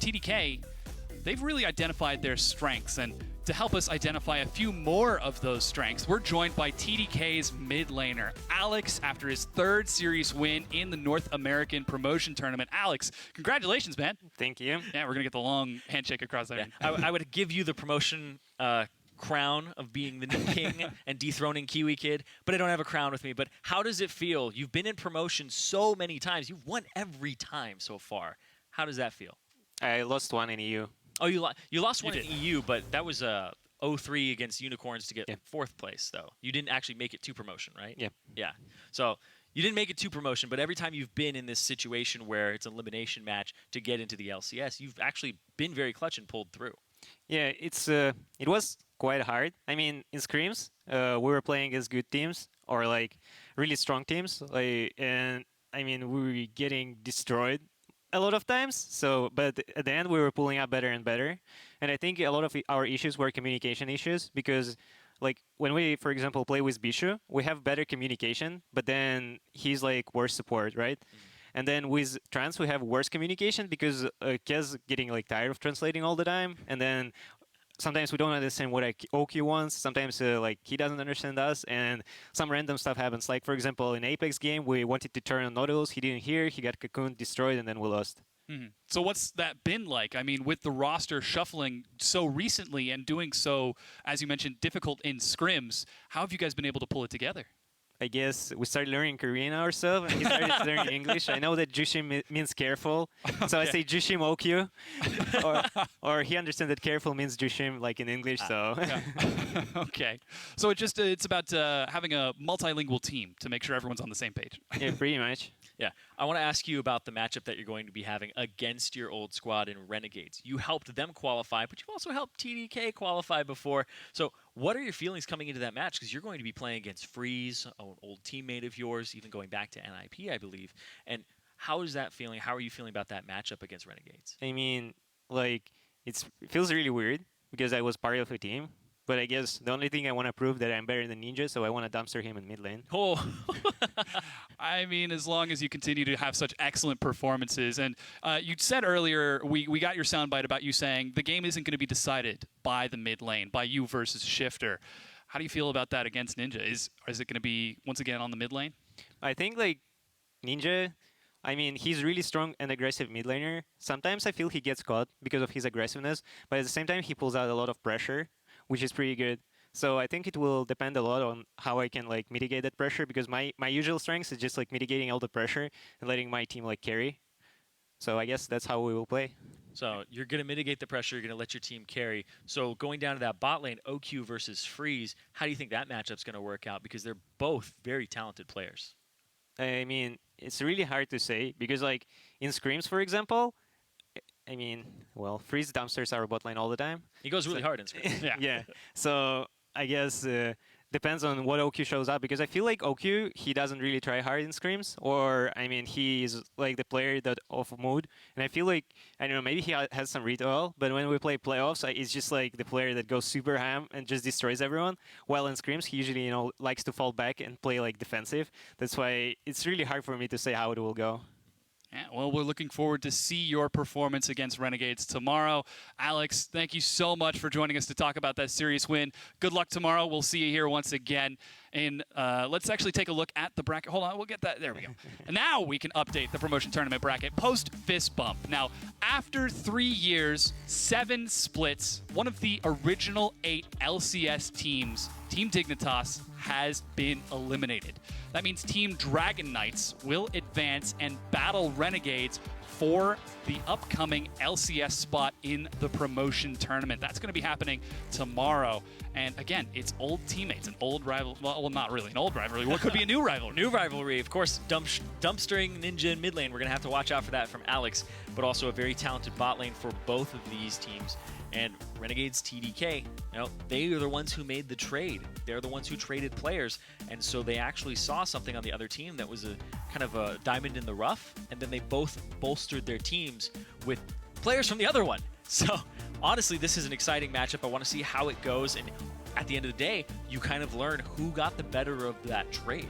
TDK, they've really identified their strengths, and to help us identify a few more of those strengths, we're joined by TDK's mid laner, Alex, after his 3rd series win in the North American Promotion Tournament. Alex, congratulations, man. Thank you. Yeah, we're going to get the long handshake across there. Yeah. I would give you the promotion crown of being the new king and dethroning KiWiKiD, but I don't have a crown with me. But how does it feel? You've been in promotion so many times. You've won every time so far. How does that feel? I lost one in EU. Oh, you lost one in EU, but that was 0-3 against Unicorns to get 4th place, though. You didn't actually make it to promotion, right? Yeah. Yeah. So you didn't make it to promotion, but every time you've been in this situation where it's an elimination match to get into the LCS, you've actually been very clutch and pulled through. Yeah, it was quite hard. I mean, in scrims, we were playing against good teams or like really strong teams, and I mean we were getting destroyed a lot of times. So, but at the end we were pulling up better and better. And I think a lot of our issues were communication issues because, like, when we, for example, play with Bishu, we have better communication, but then he's like worse support, right? And then with Trance, we have worse communication because Kez getting like tired of translating all the time, and then sometimes we don't understand what Ohq wants. Sometimes like he doesn't understand us, and some random stuff happens. Like for example, in Apex game, we wanted to turn on Nautilus. He didn't hear. He got cocoon destroyed, and then we lost. So what's that been like? I mean, with the roster shuffling so recently and doing so, as you mentioned, difficult in scrims, how have you guys been able to pull it together? I guess we started learning Korean ourselves, and he started learning English. I know that Jushim means careful, so I say Jushim Ohq, or he understands that careful means Jushim, like in English. So okay, so it's about having a multilingual team to make sure everyone's on the same page. Yeah, pretty much. Yeah, I want to ask you about the matchup that you're going to be having against your old squad in Renegades. You helped them qualify, but you've also helped TDK qualify before. So what are your feelings coming into that match? Because you're going to be playing against Freeze, an old teammate of yours, even going back to NIP, I believe. And how is that feeling? How are you feeling about that matchup against Renegades? I mean, like, it feels really weird because I was part of a team. But I guess the only thing I want to prove that I'm better than Ninja, so I want to dumpster him in mid lane. Oh, I mean, as long as you continue to have such excellent performances. And you said earlier, we got your soundbite about you saying the game isn't going to be decided by the mid lane, by you versus Shiphtur. How do you feel about that against Ninja? Is it going to be, once again, on the mid lane? I think, like, Ninja, I mean, he's really strong and aggressive mid laner. Sometimes I feel he gets caught because of his aggressiveness, but at the same time, he pulls out a lot of pressure, which is pretty good. So I think it will depend a lot on how I can like mitigate that pressure, because my usual strength is just like mitigating all the pressure and letting my team like carry. So I guess that's how we will play. So you're going to mitigate the pressure, you're going to let your team carry. So going down to that bot lane, Ohq versus Freeze, how do you think that matchup's going to work out? Because they're both very talented players. I mean, it's really hard to say because like in scrims, for example, I mean, well, Freeze dumpsters our bot lane all the time. He goes really hard in scrims. Yeah. So I guess depends on what Ohq shows up, because I feel like Ohq, he doesn't really try hard in scrims, or I mean, he's like the player that off mood, and I feel like, I don't know, maybe he has some ritual, but when we play playoffs, it's just like the player that goes super ham and just destroys everyone. While in scrims, he usually, you know, likes to fall back and play like defensive. That's why it's really hard for me to say how it will go. Yeah, well, we're looking forward to see your performance against Renegades tomorrow. Alex, thank you so much for joining us to talk about that series win. Good luck tomorrow. We'll see you here once again. And let's actually take a look at the bracket. Hold on, we'll get that. There we go. And now we can update the promotion tournament bracket post-fist bump. Now, after 3 years, 7 splits, one of the original 8 LCS teams, Team Dignitas, has been eliminated. That means Team Dragon Knights will advance and battle Renegades for the upcoming LCS spot in the promotion tournament. That's going to be happening tomorrow. And again, it's old teammates, an old rival. Well, not really an old rivalry. What could be a new rivalry? New rivalry, of course. Dumpstering Ninja in mid lane. We're going to have to watch out for that from Alex, but also a very talented bot lane for both of these teams. And Renegades TDK, you know, they are the ones who made the trade. They're the ones who traded players, and so they actually saw something on the other team that was a kind of a diamond in the rough, and then they both bolstered their teams with players from the other one. So honestly, this is an exciting matchup. I want to see how it goes, and at the end of the day, you kind of learn who got the better of that trade.